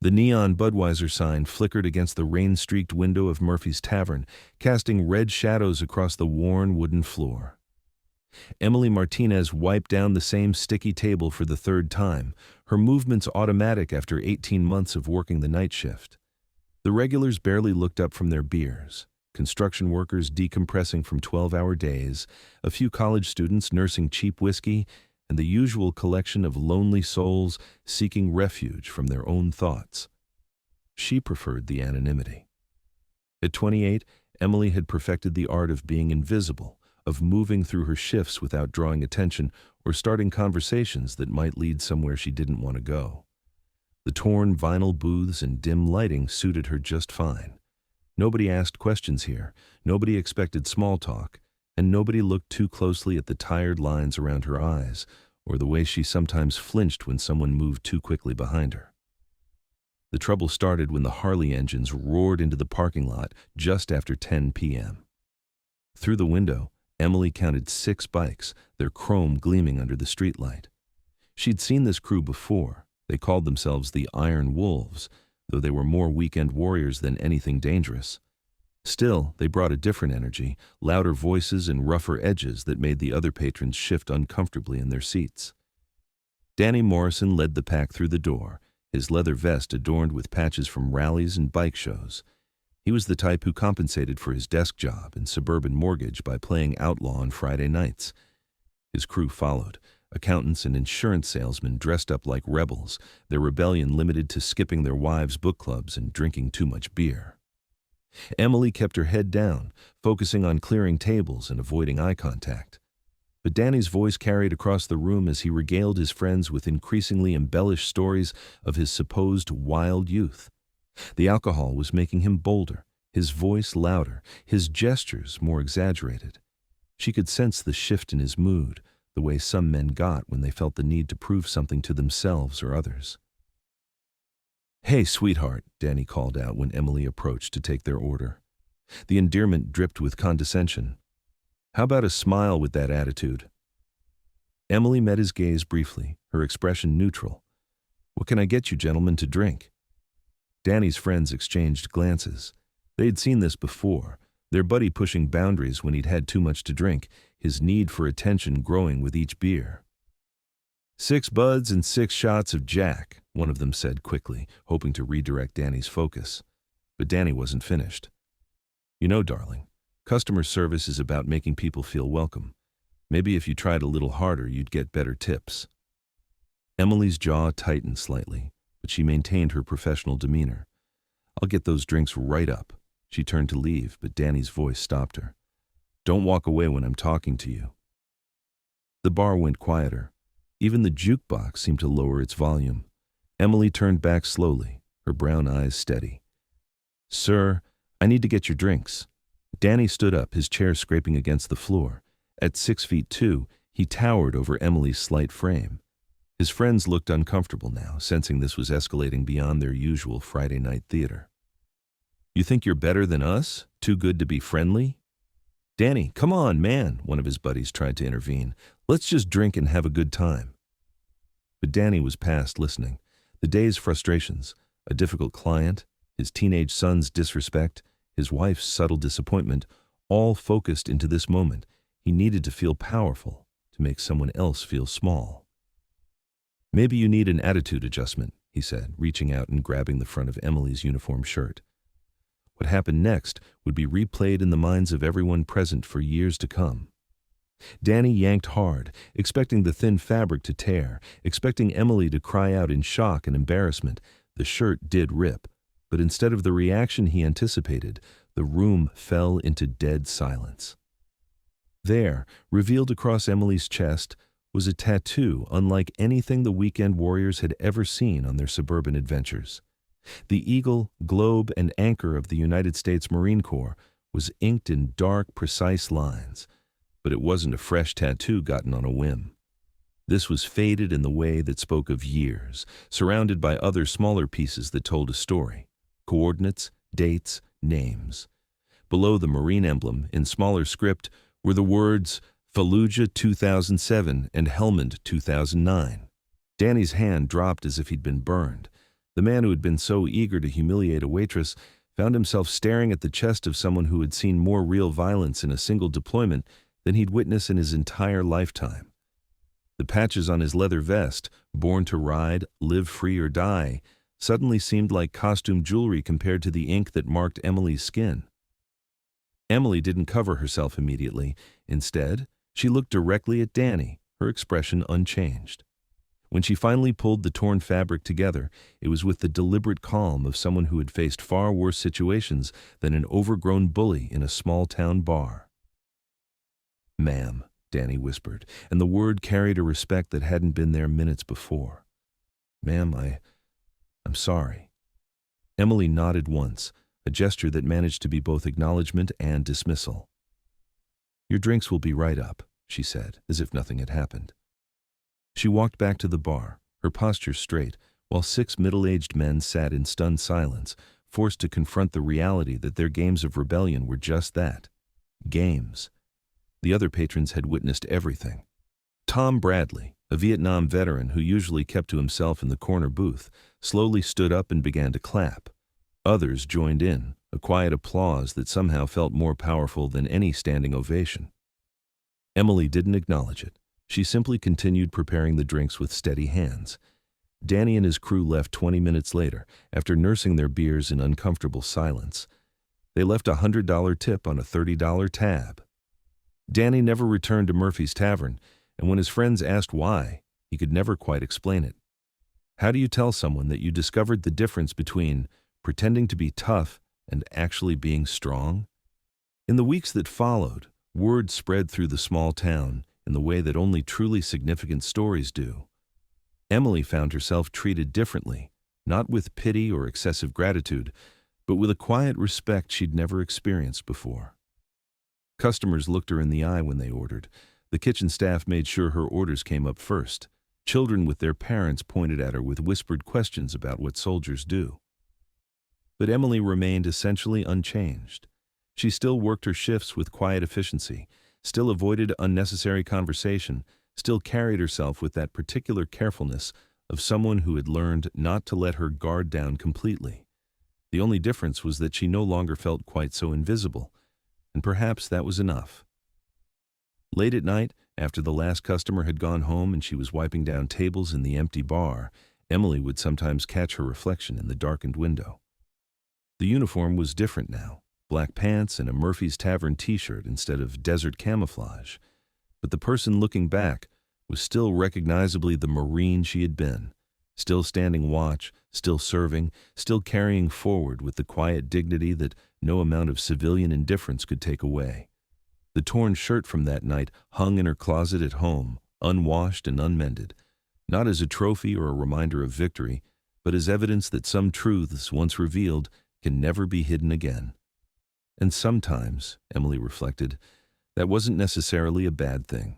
The neon Budweiser sign flickered against the rain-streaked window of Murphy's Tavern, casting red shadows across the worn wooden floor. Emily Martinez wiped down the same sticky table for the third time, her movements automatic after 18 months of working the night shift. The regulars barely looked up from their beers. Construction workers decompressing from 12-hour days, a few college students nursing cheap whiskey, and the usual collection of lonely souls seeking refuge from their own thoughts. She preferred the anonymity. At 28, Emily had perfected the art of being invisible, of moving through her shifts without drawing attention or starting conversations that might lead somewhere she didn't want to go. The torn vinyl booths and dim lighting suited her just fine. Nobody asked questions here, nobody expected small talk, and nobody looked too closely at the tired lines around her eyes or the way she sometimes flinched when someone moved too quickly behind her. The trouble started when the Harley engines roared into the parking lot just after 10 p.m. Through the window, Emily counted 6 bikes, their chrome gleaming under the streetlight. She'd seen this crew before. They called themselves the Iron Wolves, though they were more weekend warriors than anything dangerous. Still, they brought a different energy, louder voices and rougher edges that made the other patrons shift uncomfortably in their seats. Danny Morrison led the pack through the door, his leather vest adorned with patches from rallies and bike shows. He was the type who compensated for his desk job and suburban mortgage by playing outlaw on Friday nights. His crew followed, accountants and insurance salesmen dressed up like rebels, their rebellion limited to skipping their wives' book clubs and drinking too much beer. Emily kept her head down, focusing on clearing tables and avoiding eye contact. But Danny's voice carried across the room as he regaled his friends with increasingly embellished stories of his supposed wild youth. The alcohol was making him bolder, his voice louder, his gestures more exaggerated. She could sense the shift in his mood, the way some men got when they felt the need to prove something to themselves or others. "Hey, sweetheart," Danny called out when Emily approached to take their order. The endearment dripped with condescension. "How about a smile with that attitude?" Emily met his gaze briefly, her expression neutral. "What can I get you gentlemen to drink?" Danny's friends exchanged glances. They'd seen this before, their buddy pushing boundaries when he'd had too much to drink, his need for attention growing with each beer. "6 buds and 6 shots of Jack," one of them said quickly, hoping to redirect Danny's focus. But Danny wasn't finished. "You know, darling, customer service is about making people feel welcome. Maybe if you tried a little harder, you'd get better tips." Emily's jaw tightened slightly, but she maintained her professional demeanor. "I'll get those drinks right up." She turned to leave, but Danny's voice stopped her. "Don't walk away when I'm talking to you." The bar went quieter. Even the jukebox seemed to lower its volume. Emily turned back slowly, her brown eyes steady. "Sir, I need to get your drinks." Danny stood up, his chair scraping against the floor. At 6'2", he towered over Emily's slight frame. His friends looked uncomfortable now, sensing this was escalating beyond their usual Friday night theater. "You think you're better than us? Too good to be friendly?" "Danny, come on, man," one of his buddies tried to intervene. "Let's just drink and have a good time." But Danny was past listening. The day's frustrations, a difficult client, his teenage son's disrespect, his wife's subtle disappointment, all focused into this moment. He needed to feel powerful, to make someone else feel small. "Maybe you need an attitude adjustment," he said, reaching out and grabbing the front of Emily's uniform shirt. What happened next would be replayed in the minds of everyone present for years to come. Danny yanked hard, expecting the thin fabric to tear, expecting Emily to cry out in shock and embarrassment. The shirt did rip, but instead of the reaction he anticipated, the room fell into dead silence. There, revealed across Emily's chest, was a tattoo unlike anything the weekend warriors had ever seen on their suburban adventures. The eagle, globe, and anchor of the United States Marine Corps was inked in dark, precise lines, but it wasn't a fresh tattoo gotten on a whim. This was faded in the way that spoke of years, surrounded by other smaller pieces that told a story: coordinates, dates, names. Below the Marine emblem, in smaller script, were the words Fallujah 2007 and Helmand 2009. Danny's hand dropped as if he'd been burned. The man who had been so eager to humiliate a waitress found himself staring at the chest of someone who had seen more real violence in a single deployment than he'd witnessed in his entire lifetime. The patches on his leather vest, "Born to Ride, Live Free or Die," suddenly seemed like costume jewelry compared to the ink that marked Emily's skin. Emily didn't cover herself immediately. Instead, she looked directly at Danny, her expression unchanged. When she finally pulled the torn fabric together, it was with the deliberate calm of someone who had faced far worse situations than an overgrown bully in a small-town bar. "Ma'am," Danny whispered, and the word carried a respect that hadn't been there minutes before. "Ma'am, I'm sorry." Emily nodded once, a gesture that managed to be both acknowledgement and dismissal. "Your drinks will be right up," she said, as if nothing had happened. She walked back to the bar, her posture straight, while 6 middle-aged men sat in stunned silence, forced to confront the reality that their games of rebellion were just that, games. The other patrons had witnessed everything. Tom Bradley, a Vietnam veteran who usually kept to himself in the corner booth, slowly stood up and began to clap. Others joined in, a quiet applause that somehow felt more powerful than any standing ovation. Emily didn't acknowledge it. She simply continued preparing the drinks with steady hands. Danny and his crew left 20 minutes later, after nursing their beers in uncomfortable silence. They left a $100 tip on a $30 tab. Danny never returned to Murphy's Tavern, and when his friends asked why, he could never quite explain it. How do you tell someone that you discovered the difference between pretending to be tough and actually being strong? In the weeks that followed, word spread through the small town in the way that only truly significant stories do. Emily found herself treated differently, not with pity or excessive gratitude, but with a quiet respect she'd never experienced before. Customers looked her in the eye when they ordered. The kitchen staff made sure her orders came up first. Children with their parents pointed at her with whispered questions about what soldiers do. But Emily remained essentially unchanged. She still worked her shifts with quiet efficiency, still avoided unnecessary conversation, still carried herself with that particular carefulness of someone who had learned not to let her guard down completely. The only difference was that she no longer felt quite so invisible, and perhaps that was enough. Late at night, after the last customer had gone home and she was wiping down tables in the empty bar, Emily would sometimes catch her reflection in the darkened window. The uniform was different now. Black pants and a Murphy's Tavern t-shirt instead of desert camouflage. But the person looking back was still recognizably the Marine she had been, still standing watch, still serving, still carrying forward with the quiet dignity that no amount of civilian indifference could take away. The torn shirt from that night hung in her closet at home, unwashed and unmended, not as a trophy or a reminder of victory, but as evidence that some truths, once revealed, can never be hidden again. And sometimes, Emily reflected, that wasn't necessarily a bad thing.